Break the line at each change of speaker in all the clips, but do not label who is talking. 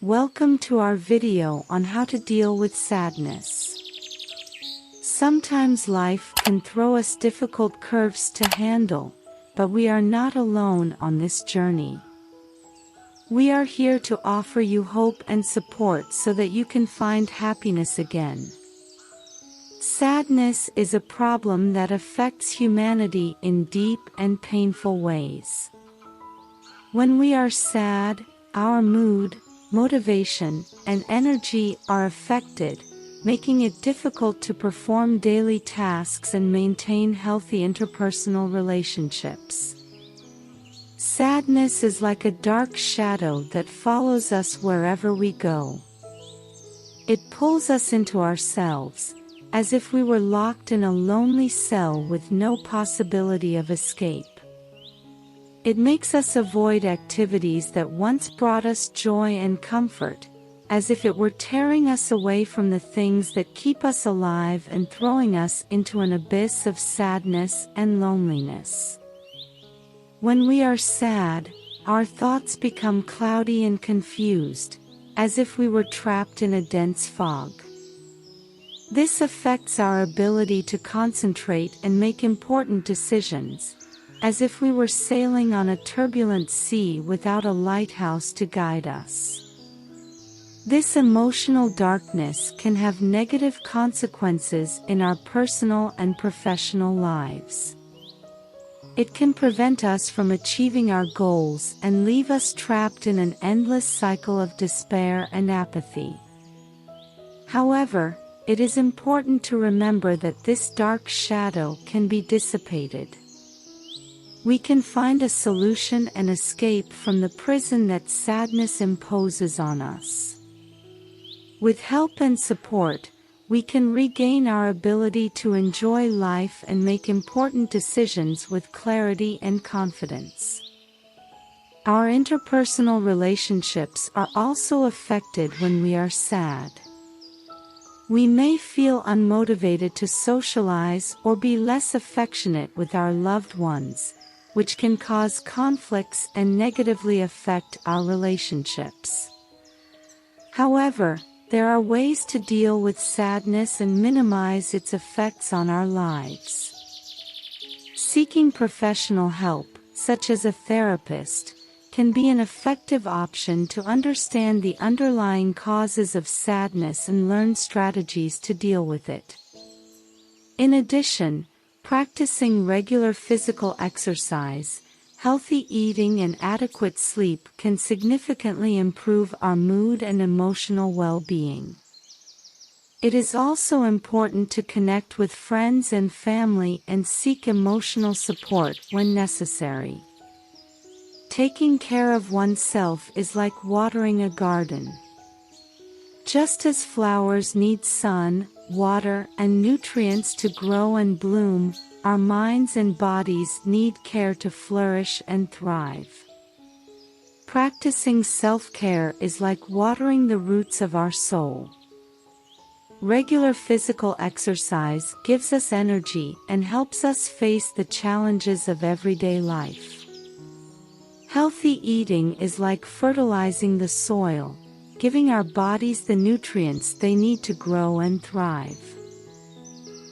Welcome to our video on how to deal with sadness. Sometimes life can throw us difficult curves to handle, but we are not alone on this journey. We are here to offer you hope and support so that you can find happiness again. Sadness is a problem that affects humanity in deep and painful ways. When we are sad, our mood, motivation, and energy are affected, making it difficult to perform daily tasks and maintain healthy interpersonal relationships. Sadness is like a dark shadow that follows us wherever we go. It pulls us into ourselves, as if we were locked in a lonely cell with no possibility of escape. It makes us avoid activities that once brought us joy and comfort, as if it were tearing us away from the things that keep us alive and throwing us into an abyss of sadness and loneliness. When we are sad, our thoughts become cloudy and confused, as if we were trapped in a dense fog. This affects our ability to concentrate and make important decisions, as if we were sailing on a turbulent sea without a lighthouse to guide us. This emotional darkness can have negative consequences in our personal and professional lives. It can prevent us from achieving our goals and leave us trapped in an endless cycle of despair and apathy. However, it is important to remember that this dark shadow can be dissipated. We can find a solution and escape from the prison that sadness imposes on us. With help and support, we can regain our ability to enjoy life and make important decisions with clarity and confidence. Our interpersonal relationships are also affected when we are sad. We may feel unmotivated to socialize or be less affectionate with our loved ones, which can cause conflicts and negatively affect our relationships. However, there are ways to deal with sadness and minimize its effects on our lives. Seeking professional help, such as a therapist, can be an effective option to understand the underlying causes of sadness and learn strategies to deal with it. In addition, practicing regular physical exercise, healthy eating and adequate sleep can significantly improve our mood and emotional well-being. It is also important to connect with friends and family and seek emotional support when necessary. Taking care of oneself is like watering a garden. Just as flowers need sun, water, and nutrients to grow and bloom, our minds and bodies need care to flourish and thrive. Practicing self-care is like watering the roots of our soul. Regular physical exercise gives us energy and helps us face the challenges of everyday life. Healthy eating is like fertilizing the soil, giving our bodies the nutrients they need to grow and thrive.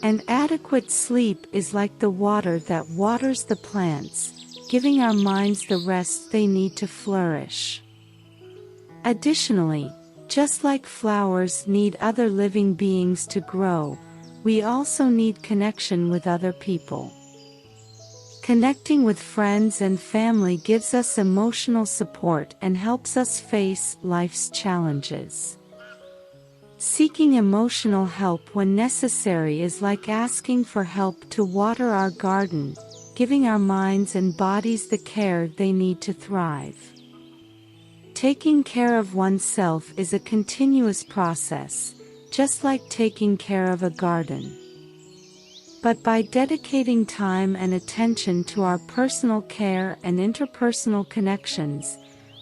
And adequate sleep is like the water that waters the plants, giving our minds the rest they need to flourish. Additionally, just like flowers need other living beings to grow, we also need connection with other people. Connecting with friends and family gives us emotional support and helps us face life's challenges. Seeking emotional help when necessary is like asking for help to water our garden, giving our minds and bodies the care they need to thrive. Taking care of oneself is a continuous process, just like taking care of a garden. But by dedicating time and attention to our personal care and interpersonal connections,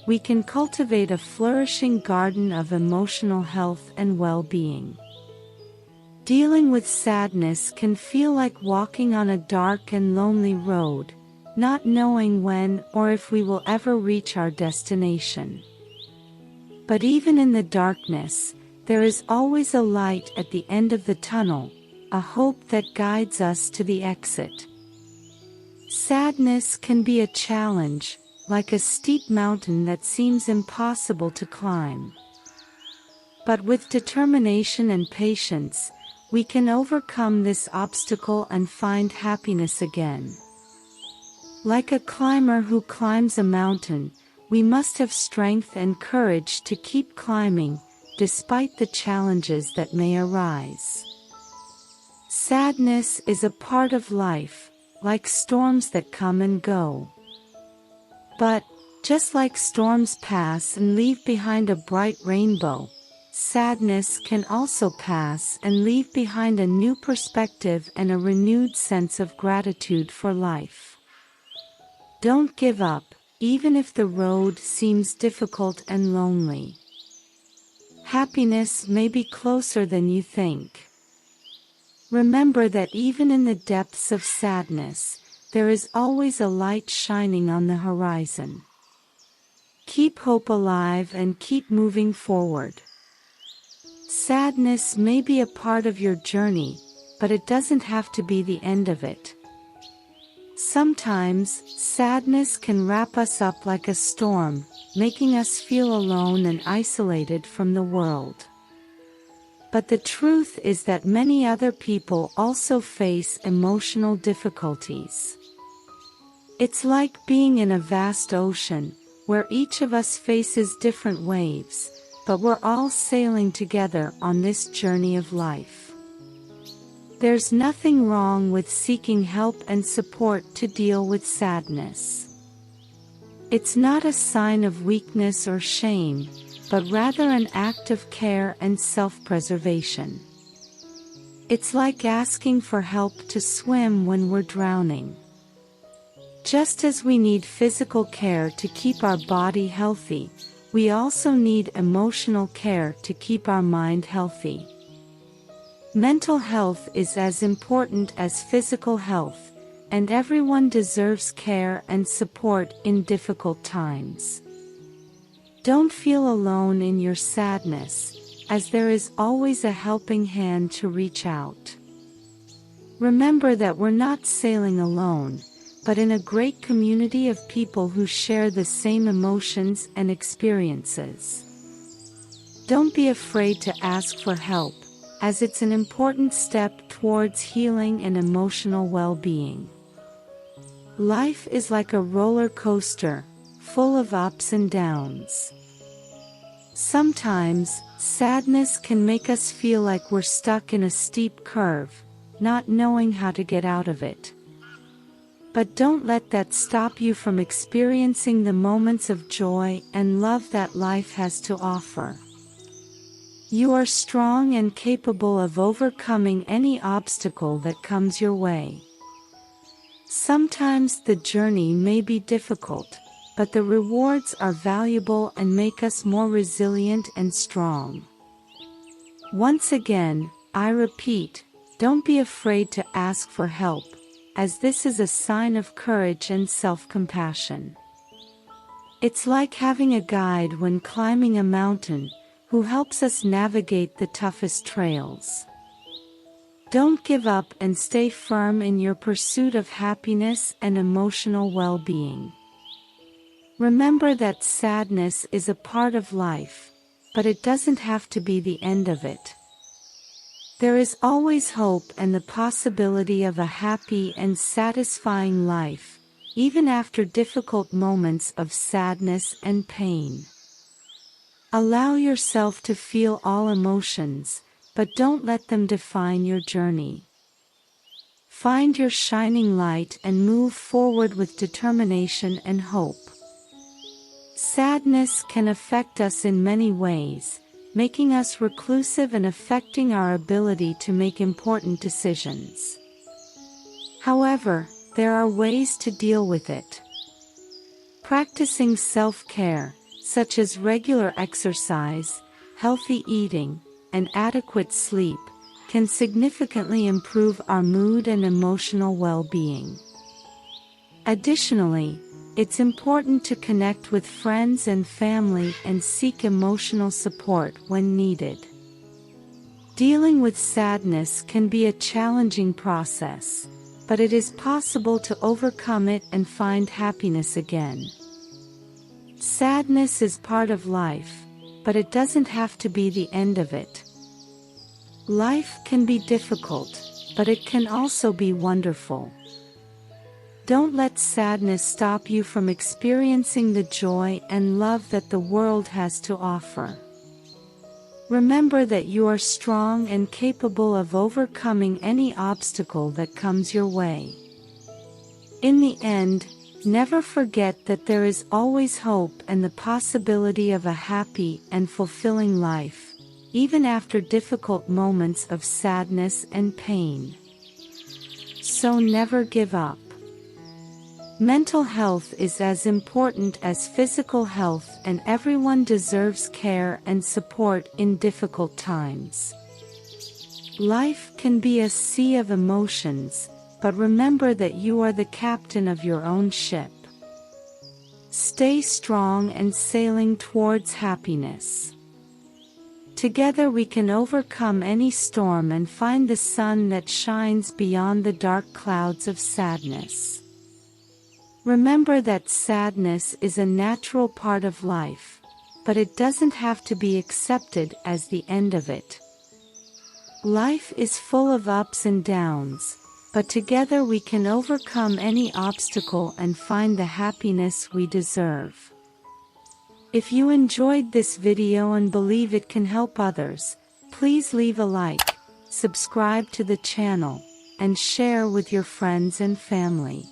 we can cultivate a flourishing garden of emotional health and well-being. Dealing with sadness can feel like walking on a dark and lonely road, not knowing when or if we will ever reach our destination. But even in the darkness, there is always a light at the end of the tunnel, a hope that guides us to the exit. Sadness can be a challenge, like a steep mountain that seems impossible to climb. But with determination and patience, we can overcome this obstacle and find happiness again. Like a climber who climbs a mountain, we must have strength and courage to keep climbing, despite the challenges that may arise. Sadness is a part of life, like storms that come and go. But, just like storms pass and leave behind a bright rainbow, sadness can also pass and leave behind a new perspective and a renewed sense of gratitude for life. Don't give up, even if the road seems difficult and lonely. Happiness may be closer than you think. Remember that even in the depths of sadness, there is always a light shining on the horizon. Keep hope alive and keep moving forward. Sadness may be a part of your journey, but it doesn't have to be the end of it. Sometimes, sadness can wrap us up like a storm, making us feel alone and isolated from the world. But the truth is that many other people also face emotional difficulties. It's like being in a vast ocean, where each of us faces different waves, but we're all sailing together on this journey of life. There's nothing wrong with seeking help and support to deal with sadness. It's not a sign of weakness or shame, but rather an act of care and self-preservation. It's like asking for help to swim when we're drowning. Just as we need physical care to keep our body healthy, we also need emotional care to keep our mind healthy. Mental health is as important as physical health, and everyone deserves care and support in difficult times. Don't feel alone in your sadness, as there is always a helping hand to reach out. Remember that we're not sailing alone, but in a great community of people who share the same emotions and experiences. Don't be afraid to ask for help, as it's an important step towards healing and emotional well-being. Life is like a roller coaster, full of ups and downs. Sometimes, sadness can make us feel like we're stuck in a steep curve, not knowing how to get out of it. But don't let that stop you from experiencing the moments of joy and love that life has to offer. You are strong and capable of overcoming any obstacle that comes your way. Sometimes the journey may be difficult, but the rewards are valuable and make us more resilient and strong. Once again, I repeat, don't be afraid to ask for help, as this is a sign of courage and self-compassion. It's like having a guide when climbing a mountain, who helps us navigate the toughest trails. Don't give up and stay firm in your pursuit of happiness and emotional well-being. Remember that sadness is a part of life, but it doesn't have to be the end of it. There is always hope and the possibility of a happy and satisfying life, even after difficult moments of sadness and pain. Allow yourself to feel all emotions, but don't let them define your journey. Find your shining light and move forward with determination and hope. Sadness can affect us in many ways, making us reclusive and affecting our ability to make important decisions. However, there are ways to deal with it. Practicing self-care, such as regular exercise, healthy eating, and adequate sleep, can significantly improve our mood and emotional well-being. Additionally, It's important to connect with friends and family and seek emotional support when needed. Dealing with sadness can be a challenging process, but it is possible to overcome it and find happiness again. Sadness is part of life, but it doesn't have to be the end of it. Life can be difficult, but it can also be wonderful. Don't let sadness stop you from experiencing the joy and love that the world has to offer. Remember that you are strong and capable of overcoming any obstacle that comes your way. In the end, never forget that there is always hope and the possibility of a happy and fulfilling life, even after difficult moments of sadness and pain. So never give up. Mental health is as important as physical health, and everyone deserves care and support in difficult times. Life can be a sea of emotions, but remember that you are the captain of your own ship. Stay strong and sailing towards happiness. Together we can overcome any storm and find the sun that shines beyond the dark clouds of sadness. Remember that sadness is a natural part of life, but it doesn't have to be accepted as the end of it. Life is full of ups and downs, but together we can overcome any obstacle and find the happiness we deserve. If you enjoyed this video and believe it can help others, please leave a like, subscribe to the channel, and share with your friends and family.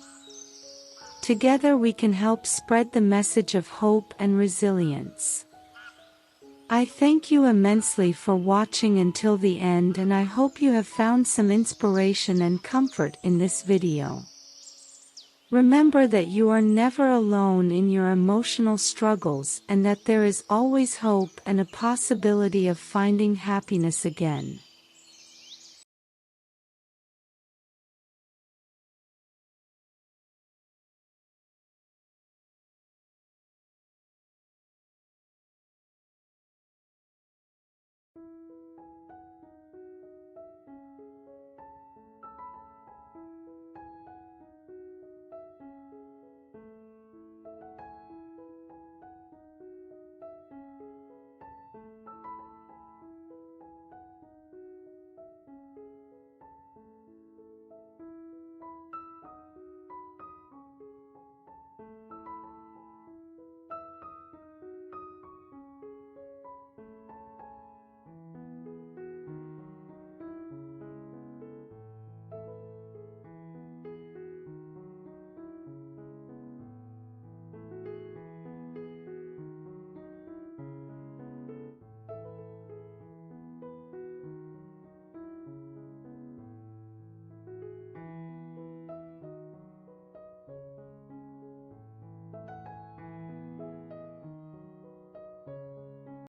Together we can help spread the message of hope and resilience. I thank you immensely for watching until the end, and I hope you have found some inspiration and comfort in this video. Remember that you are never alone in your emotional struggles and that there is always hope and a possibility of finding happiness again.